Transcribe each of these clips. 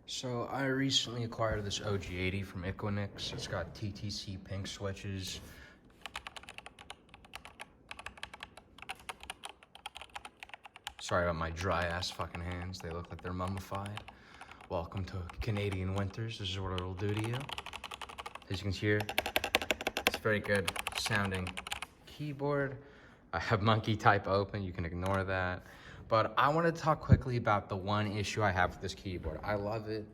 So I recently acquired this OG80 from IQUINIX. It's got TTC pink switches. Sorry about my dry ass fucking hands. They look like they're mummified. Welcome to Canadian winters. This is what it'll do to you. As you can hear, it's very good sounding keyboard. I have monkey type open. You can ignore that. But I want to talk quickly about the one issue I have with this keyboard. I love it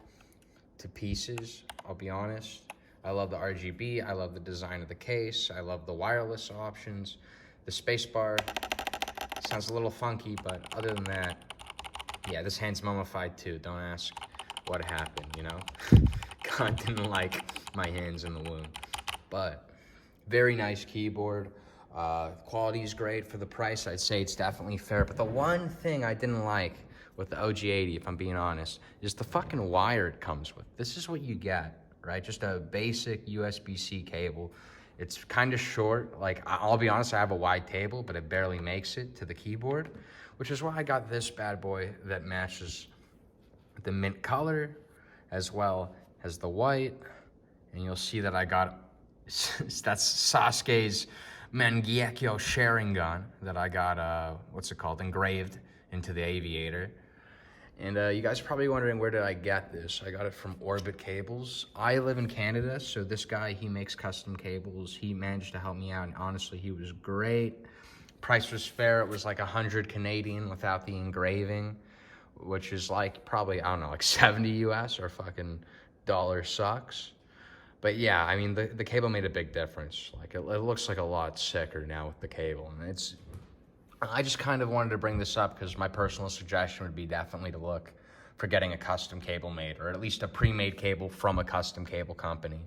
to pieces, I'll be honest. I love the RGB, I love the design of the case, I love the wireless options. The spacebar sounds a little funky, but other than that, yeah, this hand's mummified too. Don't ask what happened, you know? God didn't like my hands in the womb. But very nice keyboard. Quality is great for the price. I'd say it's definitely fair. But the one thing I didn't like with the OG80, if I'm being honest, is the fucking wire it comes with. This is what you get, right? Just a basic USB-C cable. It's kind of short. Like, I'll be honest, I have a wide table, but it barely makes it to the keyboard, which is why I got this bad boy that matches the mint color as well as the white. And you'll see that I got, that's Sasuke's Mangekyou Sharingan that I got, what's it called, engraved into the aviator. And you guys are probably wondering, where did I get this? I got it from Orbit Cables. I live in Canada, so this guy, he makes custom cables. He managed to help me out, and honestly, he was great. Price was fair. It was like 100 Canadian without the engraving, which is like probably, I don't know, like 70 US or fucking dollar sucks. But yeah, I mean, the cable made a big difference. Like, it looks like a lot sicker now with the cable. And I just kind of wanted to bring this up because my personal suggestion would be definitely to look for getting a custom cable made, or at least a pre-made cable from a custom cable company.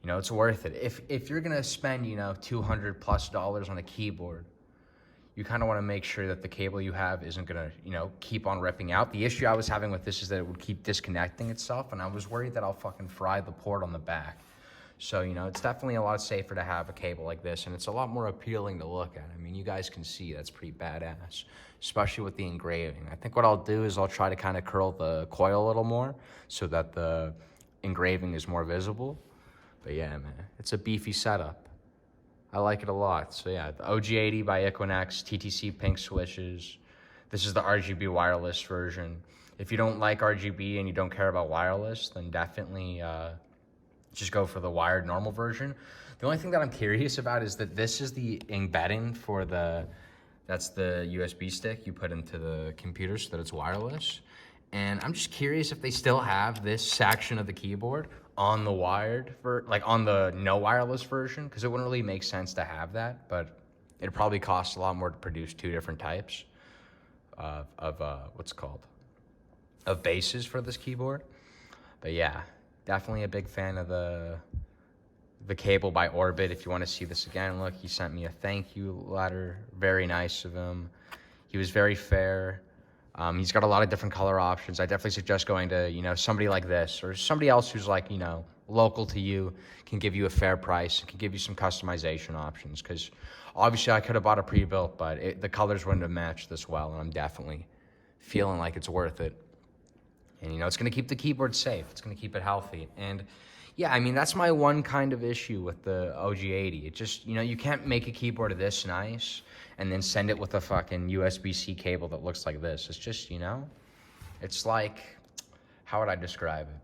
You know, it's worth it. If you're gonna spend, you know, $200+ on a keyboard, you kind of want to make sure that the cable you have isn't gonna, you know, keep on ripping out. The issue I was having with this is that it would keep disconnecting itself, and I was worried that I'll fucking fry the port on the back. So, you know, it's definitely a lot safer to have a cable like this, and it's a lot more appealing to look at. I mean, you guys can see that's pretty badass, especially with the engraving. I think what I'll do is I'll try to kind of curl the coil a little more so that the engraving is more visible. But yeah, man, it's a beefy setup. I like it a lot. So yeah, the OG80 by IQUINIX, TTC pink switches. This is the RGB wireless version. If you don't like RGB and you don't care about wireless, then definitely just go for the wired normal version. The only thing that I'm curious about is that this is the embedding for that's the USB stick you put into the computer so that it's wireless. And I'm just curious if they still have this section of the keyboard on the wired, like on the no wireless version, because it wouldn't really make sense to have that, but it'd probably cost a lot more to produce two different types of bases for this keyboard. But yeah, definitely a big fan of the cable by Orbit. If you want to see this again, look, he sent me a thank you letter. Very nice of him. He was very fair. He's got a lot of different color options. I definitely suggest going to, you know, somebody like this, or somebody else who's like, you know, local to you, can give you a fair price, and can give you some customization options. Because obviously I could have bought a pre-built, but the colors wouldn't have matched this well, and I'm definitely feeling like it's worth it. And, you know, it's going to keep the keyboard safe. It's going to keep it healthy. And yeah, I mean, that's my one kind of issue with the OG80. It just, you know, you can't make a keyboard this nice and then send it with a fucking USB-C cable that looks like this. It's just, you know, it's like, how would I describe it?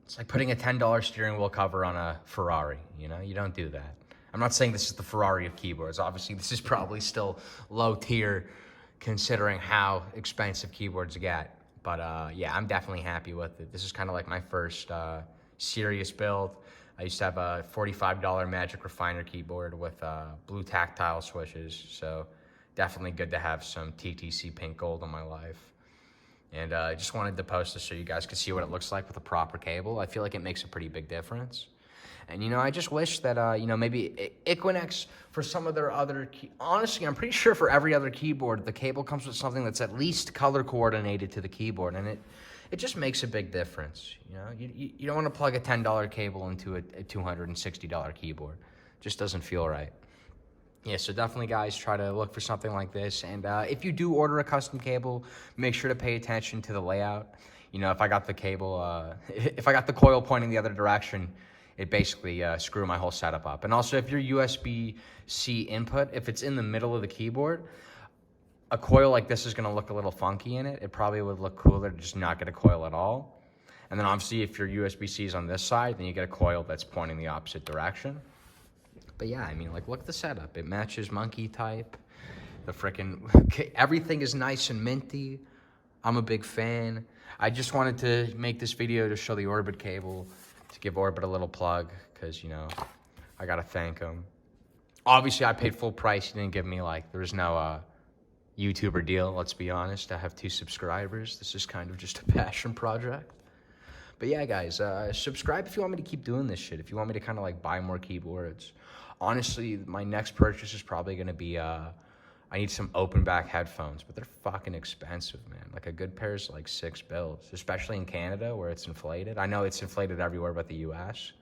It's like putting a $10 steering wheel cover on a Ferrari, you know? You don't do that. I'm not saying this is the Ferrari of keyboards. Obviously, this is probably still low tier considering how expensive keyboards get. But yeah, I'm definitely happy with it. This is kind of like my first serious build. I used to have a $45 Magic Refiner keyboard with blue tactile switches. So definitely good to have some TTC pink gold in my life. And I just wanted to post this so you guys could see what it looks like with a proper cable. I feel like it makes a pretty big difference. And, you know, I just wish that, you know, maybe IQUINIX, for some of their other, honestly, I'm pretty sure for every other keyboard, the cable comes with something that's at least color coordinated to the keyboard. And it just makes a big difference. You know, you don't want to plug a $10 cable into a $260 keyboard. It just doesn't feel right. Yeah, so definitely, guys, try to look for something like this. And if you do order a custom cable, make sure to pay attention to the layout. You know, if I got the cable, if I got the coil pointing the other direction, it basically screw my whole setup up. And also, if your USB-C input, if it's in the middle of the keyboard, a coil like this is going to look a little funky in it. It probably would look cooler to just not get a coil at all. And then obviously, if your USB-C is on this side, then you get a coil that's pointing the opposite direction. But yeah, I mean, like, look at the setup. It matches monkey type. The frickin' everything is nice and minty. I'm a big fan. I just wanted to make this video to show the Orbit cable, to give Orbit a little plug, because, you know, I gotta thank him. Obviously, I paid full price. He didn't give me, like, there was no YouTuber deal, let's be honest. I have 2 subscribers. This is kind of just a passion project. But yeah, guys, subscribe if you want me to keep doing this shit. If you want me to kind of like buy more keyboards. Honestly, my next purchase is probably going to be, I need some open back headphones, but they're fucking expensive, man. Like a good pair is like $6, especially in Canada where it's inflated. I know it's inflated everywhere but the US.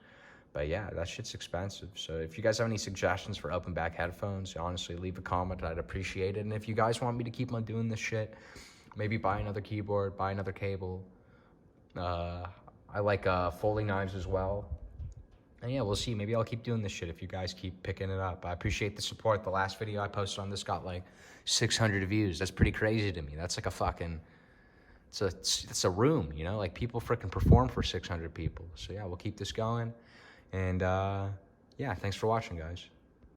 But yeah, that shit's expensive. So if you guys have any suggestions for open back headphones, honestly, leave a comment. I'd appreciate it. And if you guys want me to keep on doing this shit, maybe buy another keyboard, buy another cable. I like folding knives as well. And yeah, we'll see. Maybe I'll keep doing this shit if you guys keep picking it up. I appreciate the support. The last video I posted on this got like 600 views. That's pretty crazy to me. That's like a fucking, it's a room, you know? Like people freaking perform for 600 people. So yeah, we'll keep this going. And yeah, thanks for watching, guys.